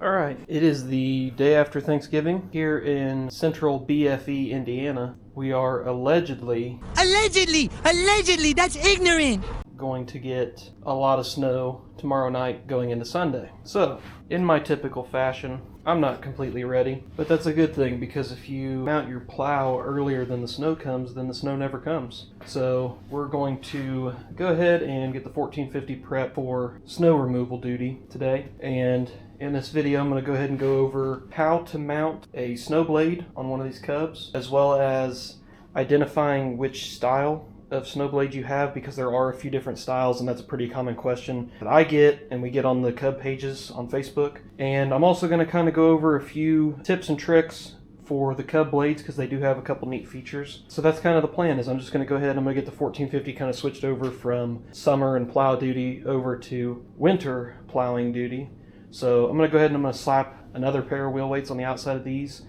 Alright, it is the day after Thanksgiving here in central BFE, Indiana. We are allegedly, that's ignorant! Going to get a lot of snow tomorrow night going into Sunday. So, in my typical fashion, I'm not completely ready, but that's a good thing because if you mount your plow earlier than the snow comes, then the snow never comes. So we're going to go ahead and get the 1450 prep for snow removal duty today. And in this video, I'm going to go ahead and go over how to mount a snow blade on one of these Cubs, as well as identifying which style of snow blade you have, because there are a few different styles, and that's a pretty common question that I get and we get on the Cub pages on Facebook. And I'm also going to kind of go over a few tips and tricks for the Cub blades because they do have a couple neat features. So that's kind of the plan. Is I'm just going to go ahead and I'm going to get the 1450 kind of switched over from summer and plow duty over to winter plowing duty. So I'm going to go ahead and I'm going to slap another pair of wheel weights on the outside of these,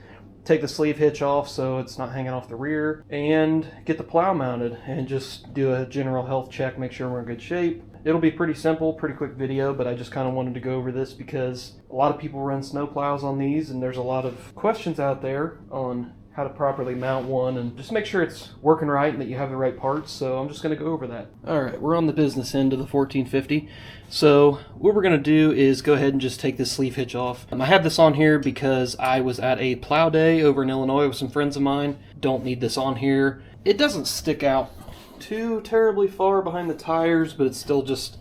take the sleeve hitch off so it's not hanging off the rear, and get the plow mounted and just do a general health check, make sure we're in good shape. It'll be pretty simple, pretty quick video, but I just kind of wanted to go over this because a lot of people run snow plows on these and there's a lot of questions out there on how to properly mount one and just make sure it's working right and that you have the right parts. So I'm just going to go over that. Alright, we're on the business end of the 1450. So what we're going to do is go ahead and just take this sleeve hitch off. I have this on here because I was at a plow day over in Illinois with some friends of mine. Don't need this on here. It doesn't stick out too terribly far behind the tires, but it's still just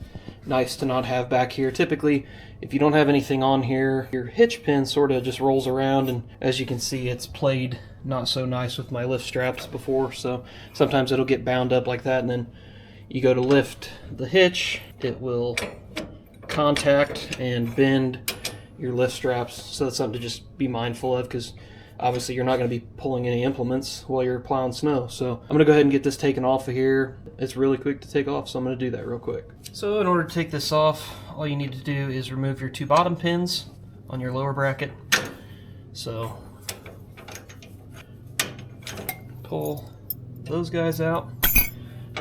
nice to not have back here. Typically, if you don't have anything on here, your hitch pin sort of just rolls around, and as you can see, it's played not so nice with my lift straps before, so sometimes it'll get bound up like that, and then you go to lift the hitch, it will contact and bend your lift straps. So that's something to just be mindful of, because obviously you're not going to be pulling any implements while you're plowing snow. So I'm going to go ahead and get this taken off of here. It's really quick to take off, so I'm going to do that real quick. So in order to take this off, all you need to do is remove your two bottom pins on your lower bracket. So pull those guys out,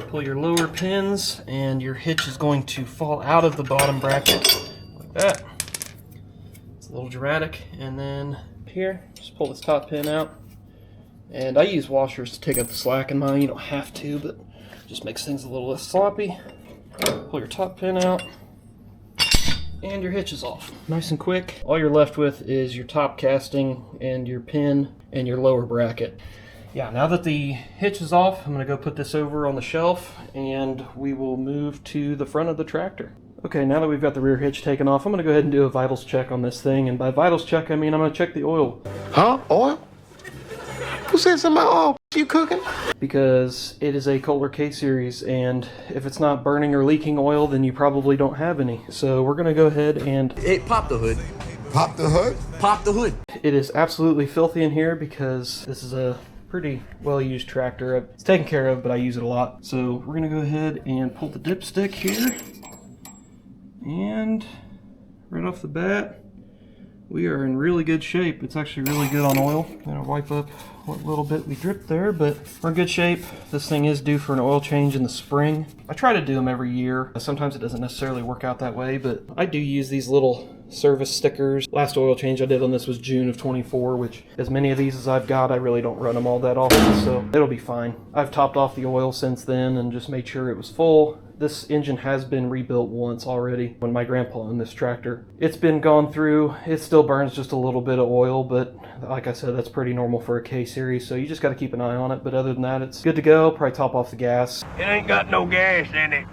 pull your lower pins, and your hitch is going to fall out of the bottom bracket like that. It's a little dramatic. And then here, just pull this top pin out, and I use washers to take up the slack in mine. You don't have to, but just makes things a little less sloppy. Pull your top pin out, and your hitch is off. Nice and quick. All you're left with is your top casting and your pin and your lower bracket. Yeah, now that the hitch is off, I'm going to go put this over on the shelf, and we will move to the front of the tractor. Okay, now that we've got the rear hitch taken off, I'm going to go ahead and do a vitals check on this thing. And by vitals check, I mean I'm going to check the oil. Huh? Oil? Who said something about oil? You cooking? Because it is a Kohler K-Series, and if it's not burning or leaking oil, then you probably don't have any. So we're going to go ahead and... Hey, pop the hood. Pop the hood? Pop the hood. It is absolutely filthy in here because this is a pretty well-used tractor. It's taken care of, but I use it a lot. So we're going to go ahead and pull the dipstick here. And right off the bat, we are in really good shape. It's actually really good on oil. I'm going to wipe up what little bit we dripped there, but we're in good shape. This thing is due for an oil change in the spring. I try to do them every year. Sometimes it doesn't necessarily work out that way, but I do use these little service stickers. Last oil change I did on this was June of 24, which as many of these as I've got, I really don't run them all that often, so it'll be fine. I've topped off the oil since then and just made sure it was full. This engine has been rebuilt once already when my grandpa owned this tractor. It's been gone through. It still burns just a little bit of oil, but like I said, that's pretty normal for a K-Series, so you just got to keep an eye on it. But other than that, it's good to go. Probably top off the gas. It ain't got no gas in it.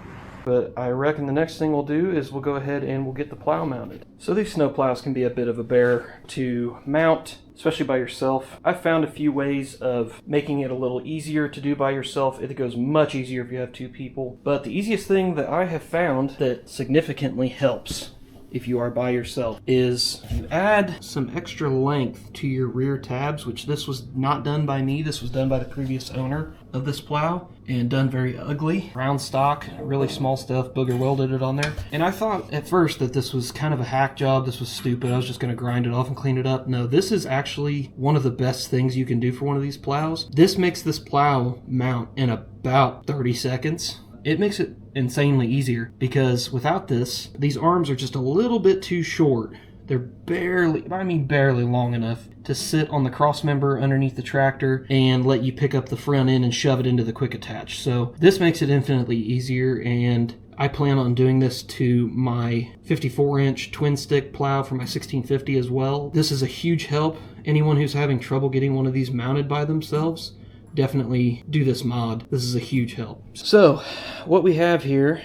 But I reckon the next thing we'll do is we'll go ahead and we'll get the plow mounted. So these snow plows can be a bit of a bear to mount, especially by yourself. I've found a few ways of making it a little easier to do by yourself. It goes much easier if you have two people. But the easiest thing that I have found that significantly helps if you are by yourself is you add some extra length to your rear tabs, which this was not done by me. This was done by the previous owner of this plow and done very ugly. Round stock, really small stuff, booger welded it on there. And I thought at first that this was kind of a hack job. This was stupid. I was just going to grind it off and clean it up. No, this is actually one of the best things you can do for one of these plows. This makes this plow mount in about 30 seconds. It makes it insanely easier because without this, these arms are just a little bit too short They're barely, I mean barely long enough to sit on the cross member underneath the tractor and let you pick up the front end and shove it into the quick attach. So this makes it infinitely easier, and I plan on doing this to my 54-inch twin stick plow for my 1650 as well. This is a huge help. Anyone who's having trouble getting one of these mounted by themselves, definitely do this mod. This is a huge help. So what we have here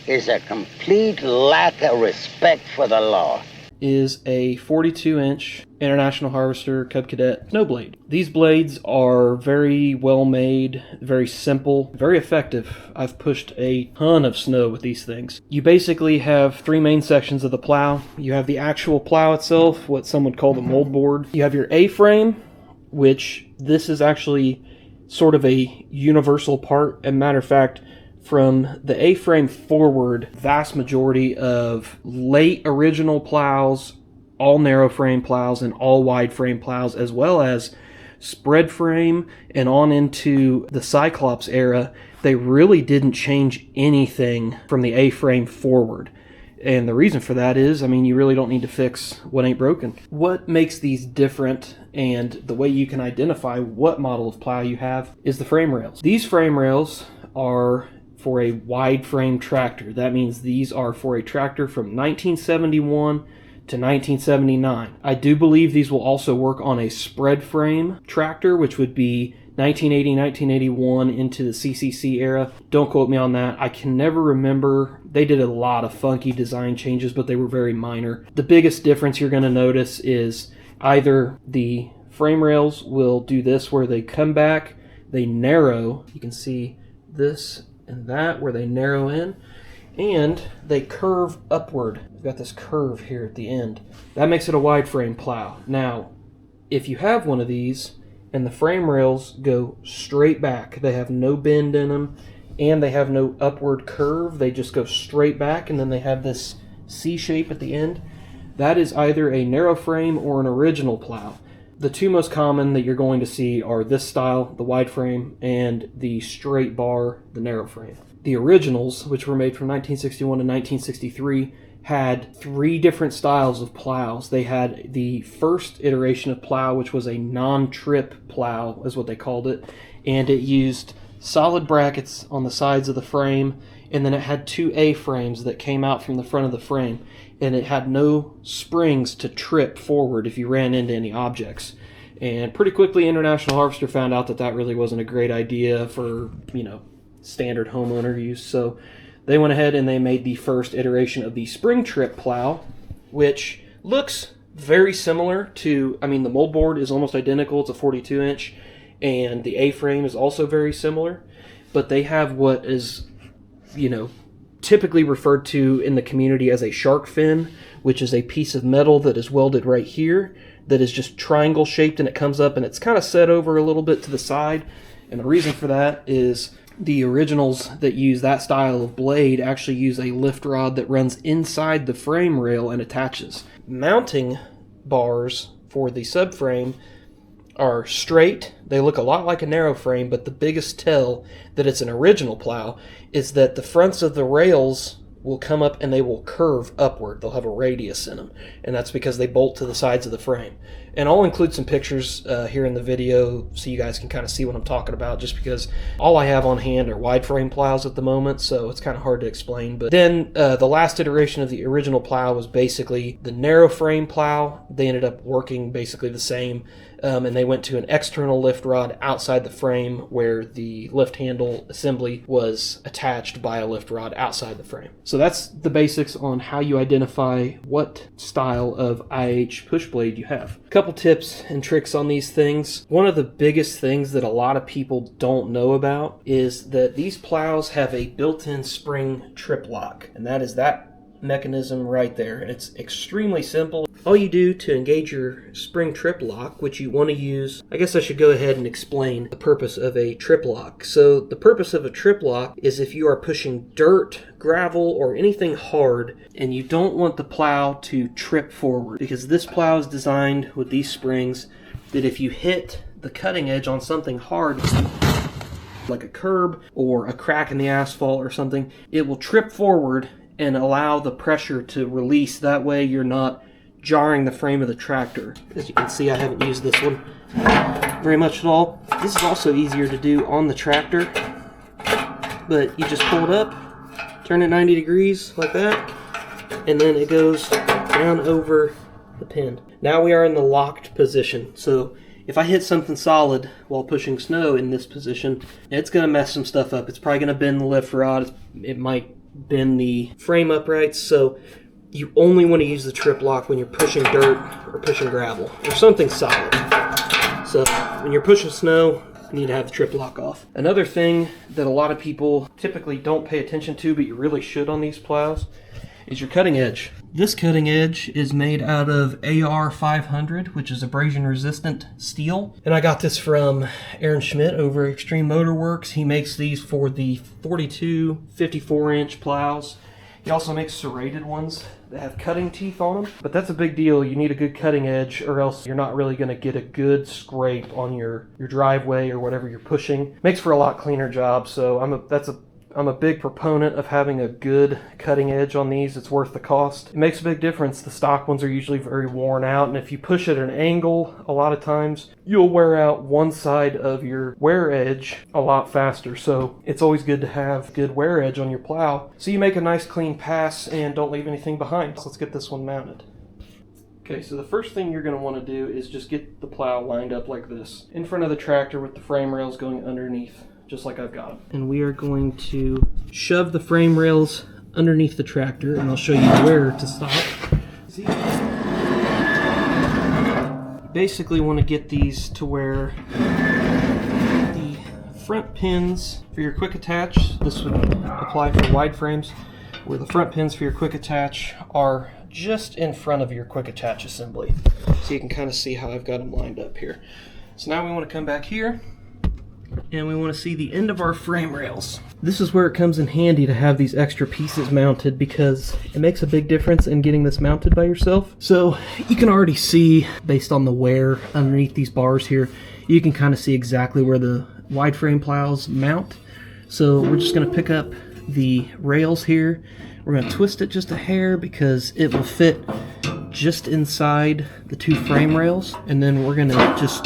is a complete lack of respect for the law. Is a 42-inch International Harvester Cub Cadet snow blade. These blades are very well made, very simple, very effective. I've pushed a ton of snow with these things. You basically have three main sections of the plow. You have the actual plow itself, what some would call the mold board. You have your A-frame, which this is actually sort of a universal part. As a matter of fact, from the A-frame forward, vast majority of late original plows, all narrow frame plows and all wide frame plows, as well as spread frame and on into the Cyclops era, they really didn't change anything from the A-frame forward. And the reason for that is, I mean, you really don't need to fix what ain't broken. What makes these different and the way you can identify what model of plow you have is the frame rails. These frame rails are for a wide frame tractor. That means these are for a tractor from 1971 to 1979. I do believe these will also work on a spread frame tractor, which would be 1980, 1981 into the CCC era. Don't quote me on that. I can never remember. They did a lot of funky design changes, but they were very minor. The biggest difference you're going to notice is either the frame rails will do this where they come back, they narrow. You can see this and that where they narrow in, and they curve upward. We've got this curve here at the end. That makes it a wide frame plow. Now, if you have one of these and the frame rails go straight back, they have no bend in them and they have no upward curve, they just go straight back, and then they have this C shape at the end, that is either a narrow frame or an original plow. The two most common that you're going to see are this style, the wide frame, and the straight bar, the narrow frame. The originals, which were made from 1961 to 1963, had three different styles of plows. They had the first iteration of plow, which was a non-trip plow, is what they called it, and it used solid brackets on the sides of the frame, and then it had two A-frames that came out from the front of the frame, and it had no springs to trip forward if you ran into any objects. And pretty quickly International Harvester found out that that really wasn't a great idea for, you know, standard homeowner use, so they went ahead and they made the first iteration of the spring trip plow, which looks very similar to, I mean, the mold board is almost identical. It's a 42-inch, and the A-frame is also very similar, but they have what is, you know, typically referred to in the community as a shark fin, which is a piece of metal that is welded right here that is just triangle shaped, and it comes up and it's kind of set over a little bit to the side. And the reason for that is the originals that use that style of blade actually use a lift rod that runs inside the frame rail and attaches. Mounting bars for the subframe are straight. They look a lot like a narrow frame, but the biggest tell that it's an original plow is that the fronts of the rails will come up and they will curve upward. They'll have a radius in them, and that's because they bolt to the sides of the frame. And I'll include some pictures here in the video so you guys can kind of see what I'm talking about, just because all I have on hand are wide frame plows at the moment, so it's kind of hard to explain. But then the last iteration of the original plow was basically the narrow frame plow. They ended up working basically the same, and they went to an external lift rod outside the frame where the lift handle assembly was attached by a lift rod outside the frame. So that's the basics on how you identify what style of IH push blade you have. A couple tips and tricks on these things. One of the biggest things that a lot of people don't know about is that these plows have a built-in spring trip lock, and that is that mechanism right there, and it's extremely simple. All you do to engage your spring trip lock, which you want to use, I guess I should go ahead and explain the purpose of a trip lock. So the purpose of a trip lock is if you are pushing dirt, gravel, or anything hard and you don't want the plow to trip forward, because this plow is designed with these springs that if you hit the cutting edge on something hard like a curb or a crack in the asphalt or something, it will trip forward and allow the pressure to release. That way you're not jarring the frame of the tractor. As you can see, I haven't used this one very much at all. This is also easier to do on the tractor, but you just pull it up, turn it 90 degrees like that, and then it goes down over the pin. Now we are in the locked position, so if I hit something solid while pushing snow in this position, it's going to mess some stuff up. It's probably going to bend the lift rod. It might bend the frame uprights, so you only want to use the trip lock when you're pushing dirt or pushing gravel or something solid. So when you're pushing snow, you need to have the trip lock off. Another thing that a lot of people typically don't pay attention to, but you really should on these plows, is your cutting edge. This cutting edge is made out of AR 500, which is abrasion resistant steel. And I got this from Aaron Schmidt over at Extreme Motor Works. He makes these for the 42, 54 inch plows. He also makes serrated ones that have cutting teeth on them, but that's a big deal. You need a good cutting edge or else you're not really going to get a good scrape on your driveway or whatever you're pushing. Makes for a lot cleaner job, so I'm a big proponent of having a good cutting edge on these. It's worth the cost. It makes a big difference. The stock ones are usually very worn out, and if you push at an angle, a lot of times you'll wear out one side of your wear edge a lot faster. So it's always good to have good wear edge on your plow so you make a nice clean pass and don't leave anything behind. So let's get this one mounted. Okay, so the first thing you're going to want to do is just get the plow lined up like this, in front of the tractor with the frame rails going underneath, just like I've got them. And we are going to shove the frame rails underneath the tractor, and I'll show you where to stop. You basically want to get these to where the front pins for your quick attach, this would apply for wide frames, where the front pins for your quick attach are just in front of your quick attach assembly. So you can kind of see how I've got them lined up here. So now we want to come back here, and we want to see the end of our frame rails. This is where it comes in handy to have these extra pieces mounted, because it makes a big difference in getting this mounted by yourself. So you can already see, based on the wear underneath these bars here, you can kind of see exactly where the wide frame plows mount. So we're just going to pick up the rails here. We're going to twist it just a hair because it will fit just inside the two frame rails, and then we're going to just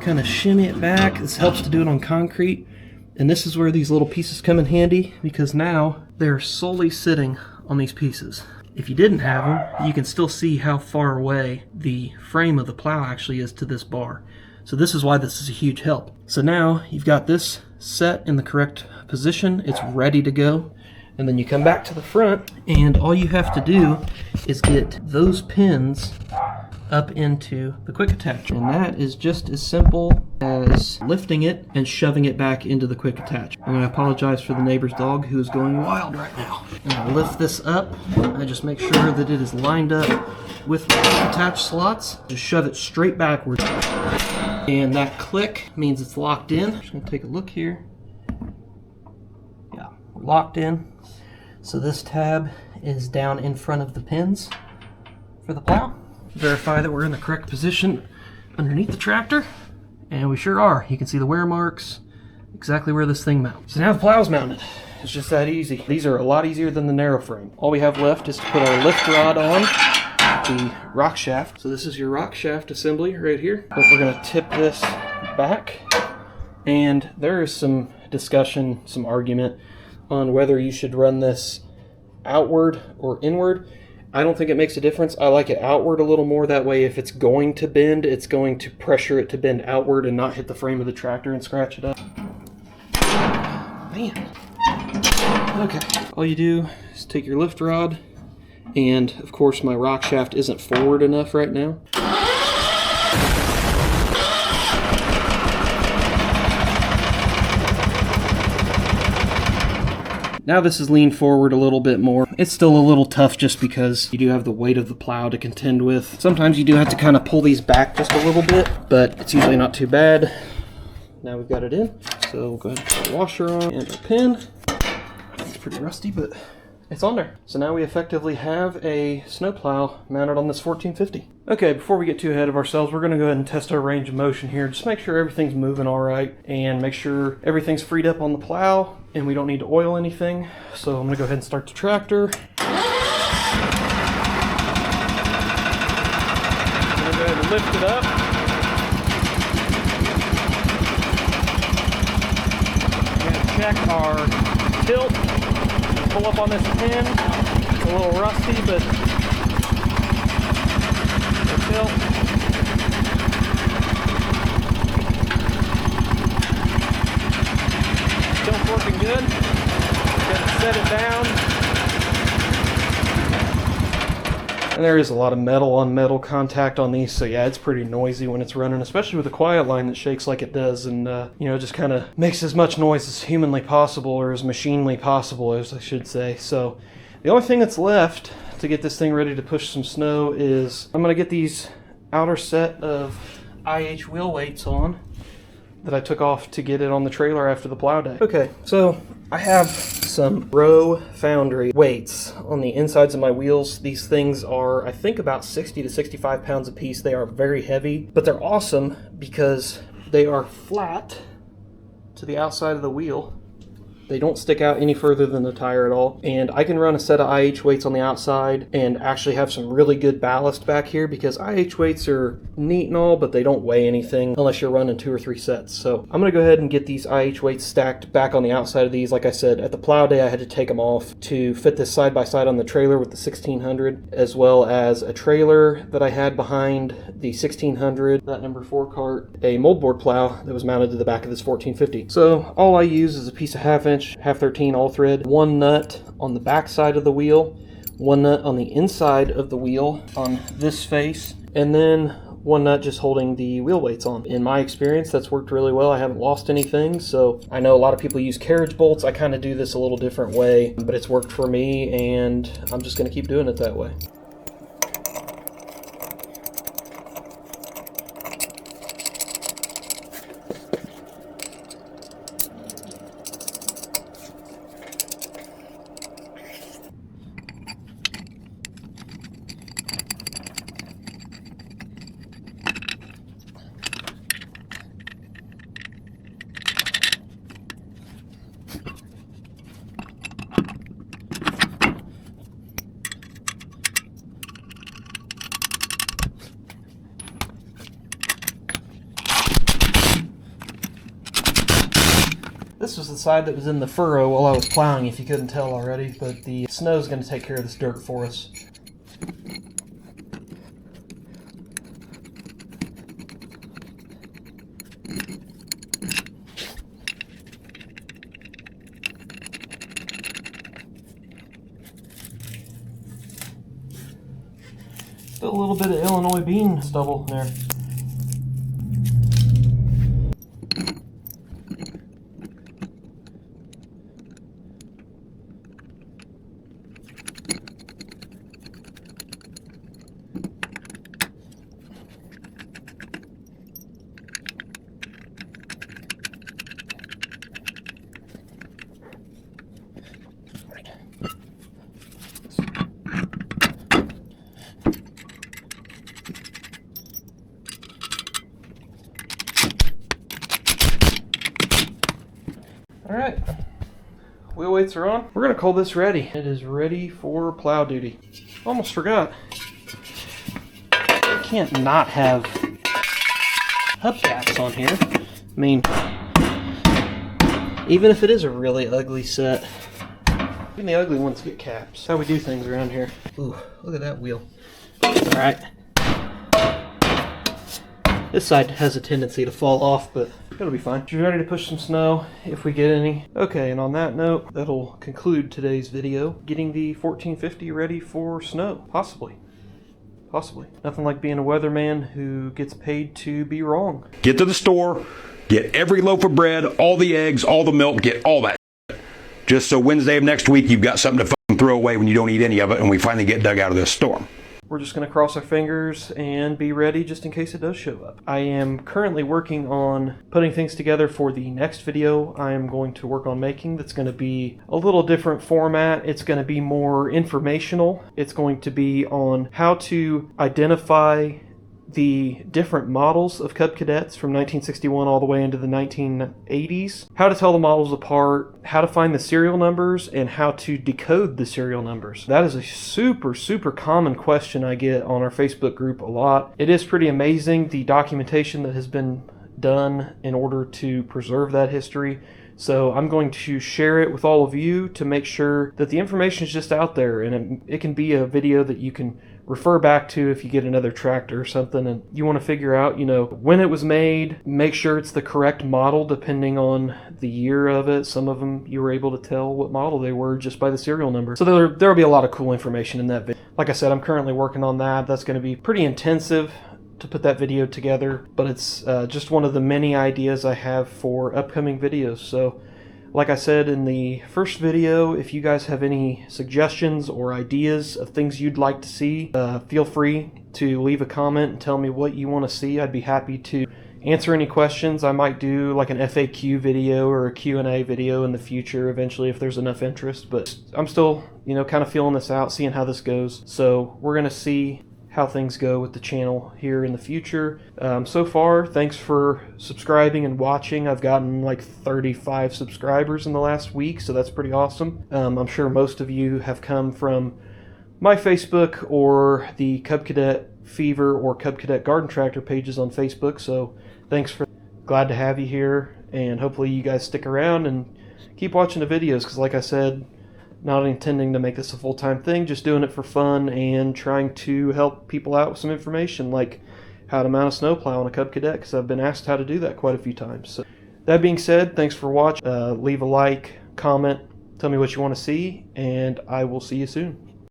kind of shimmy it back. This helps to do it on concrete, and this is where these little pieces come in handy, because now they're solely sitting on these pieces. If you didn't have them, you can still see how far away the frame of the plow actually is to this bar. So this is why this is a huge help. So now you've got this set in the correct position, it's ready to go. And then you come back to the front, and all you have to do is get those pins up into the quick attach. And that is just as simple as lifting it and shoving it back into the quick attach. I'm going to apologize for the neighbor's dog who is going wild right now. And I lift this up. I just make sure that it is lined up with the quick attach slots. Just shove it straight backwards. And that click means it's locked in. I'm just going to take a look here. Yeah, we're locked in. So this tab is down in front of the pins for the plow. Verify that we're in the correct position underneath the tractor, and we sure are. You can see the wear marks, exactly where this thing mounts. So now the plow's mounted. It's just that easy. These are a lot easier than the narrow frame. All we have left is to put our lift rod on the rock shaft. So this is your rock shaft assembly right here. But we're going to tip this back, and there is some discussion, some argument on whether you should run this outward or inward. I don't think it makes a difference. I like it outward a little more. That way, if it's going to bend, it's going to pressure it to bend outward and not hit the frame of the tractor and scratch it up. Man. Okay. All you do is take your lift rod, and of course my rock shaft isn't forward enough right now. Now this is leaned forward a little bit more. It's still a little tough just because you do have the weight of the plow to contend with. Sometimes you do have to kind of pull these back just a little bit, but it's usually not too bad. Now we've got it in. So we'll go ahead and put our washer on and our pin. It's pretty rusty, but it's on there. So now we effectively have a snowplow mounted on this 1450. Okay, before we get too ahead of ourselves, we're going to go ahead and test our range of motion here. Just make sure everything's moving all right and make sure everything's freed up on the plow and we don't need to oil anything. So I'm going to go ahead and start the tractor. lift it up. We're going to check our tilt. Pull up on this pin. It's a little rusty, but the tilt. Tilt's working good. Going to set it down. And there is a lot of metal on metal contact on these, so yeah, it's pretty noisy when it's running, especially with a quiet line that shakes like it does, and you know, just kind of makes as much noise as humanly possible, or as machinely possible, as I should say. So the only thing that's left to get this thing ready to push some snow is I'm going to get these outer set of IH wheel weights on that I took off to get it on the trailer after the plow day. Okay, so I have some Row Foundry weights on the insides of my wheels. These things are, I think, about 60 to 65 pounds a piece. They are very heavy, but they're awesome because they are flat to the outside of the wheel. They don't stick out any further than the tire at all. And I can run a set of IH weights on the outside and actually have some really good ballast back here, because IH weights are neat and all, but they don't weigh anything unless you're running 2 or 3 sets. So I'm going to go ahead and get these IH weights stacked back on the outside of these. Like I said, at the plow day I had to take them off to fit this side by side on the trailer with the 1600, as well as a trailer that I had behind the 1600, that number 4 cart, a moldboard plow that was mounted to the back of this 1450. So all I use is a piece of 1/2 inch, 1/2-13 all thread, 1 nut on the back side of the wheel, 1 nut on the inside of the wheel on this face, and then 1 nut just holding the wheel weights on. In my experience, that's worked really well. I haven't lost anything. So I know a lot of people use carriage bolts. I kind of do this a little different way, but it's worked for me, and I'm just going to keep doing it that way. This was the side that was in the furrow while I was plowing, if you couldn't tell already, but the snow's going to take care of this dirt for us. Still a little bit of Illinois bean stubble there. Alright, wheel weights are on. We're going to call this ready. It is ready for plow duty. Almost forgot. I can't not have hubcaps on here. I mean, even if it is a really ugly set, even the ugly ones get caps. That's how we do things around here. Ooh, look at that wheel. Alright. This side has a tendency to fall off, but it'll be fine. We're ready to push some snow if we get any. Okay, and on that note, that'll conclude today's video. Getting the 1450 ready for snow. Possibly. Possibly. Nothing like being a weatherman who gets paid to be wrong. Get to the store, get every loaf of bread, all the eggs, all the milk, get all that. Just so Wednesday of next week you've got something to fucking throw away when you don't eat any of it and we finally get dug out of this storm. We're just going to cross our fingers and be ready just in case it does show up. I am currently working on putting things together for the next video I am going to work on making. That's going to be a little different format. It's going to be more informational. It's going to be on how to identify the different models of Cub Cadets from 1961 all the way into the 1980s, how to tell the models apart, how to find the serial numbers, and how to decode the serial numbers. That is a super common question I get on our Facebook group a lot. It is pretty amazing the documentation that has been done in order to preserve that history. So I'm going to share it with all of you to make sure that the information is just out there, and it can be a video that you can refer back to if you get another tractor or something and you want to figure out, when it was made, make sure it's the correct model depending on the year of it. Some of them you were able to tell what model they were just by the serial number. So there'll be a lot of cool information in that video. Like I said, I'm currently working on that. That's going to be pretty intensive to put that video together, but it's just one of the many ideas I have for upcoming videos. So like I said in the first video, if you guys have any suggestions or ideas of things you'd like to see, feel free to leave a comment and tell me what you want to see. I'd be happy to answer any questions. I might do like an FAQ video or a Q&A video in the future eventually if there's enough interest, but I'm still kind of feeling this out, seeing how this goes. So we're gonna see how things go with the channel here in the future. So far, thanks for subscribing and watching. I've gotten like 35 subscribers in the last week, so that's pretty awesome. I'm sure most of you have come from my Facebook or the Cub Cadet Fever or Cub Cadet Garden Tractor pages on Facebook, so thanks for glad to have you here, and hopefully you guys stick around and keep watching the videos, because like I said, not intending to make this a full-time thing, just doing it for fun and trying to help people out with some information like how to mount a snowplow on a Cub Cadet, because I've been asked how to do that quite a few times. So that being said, thanks for watching. Leave a like, comment, tell me what you want to see, and I will see you soon.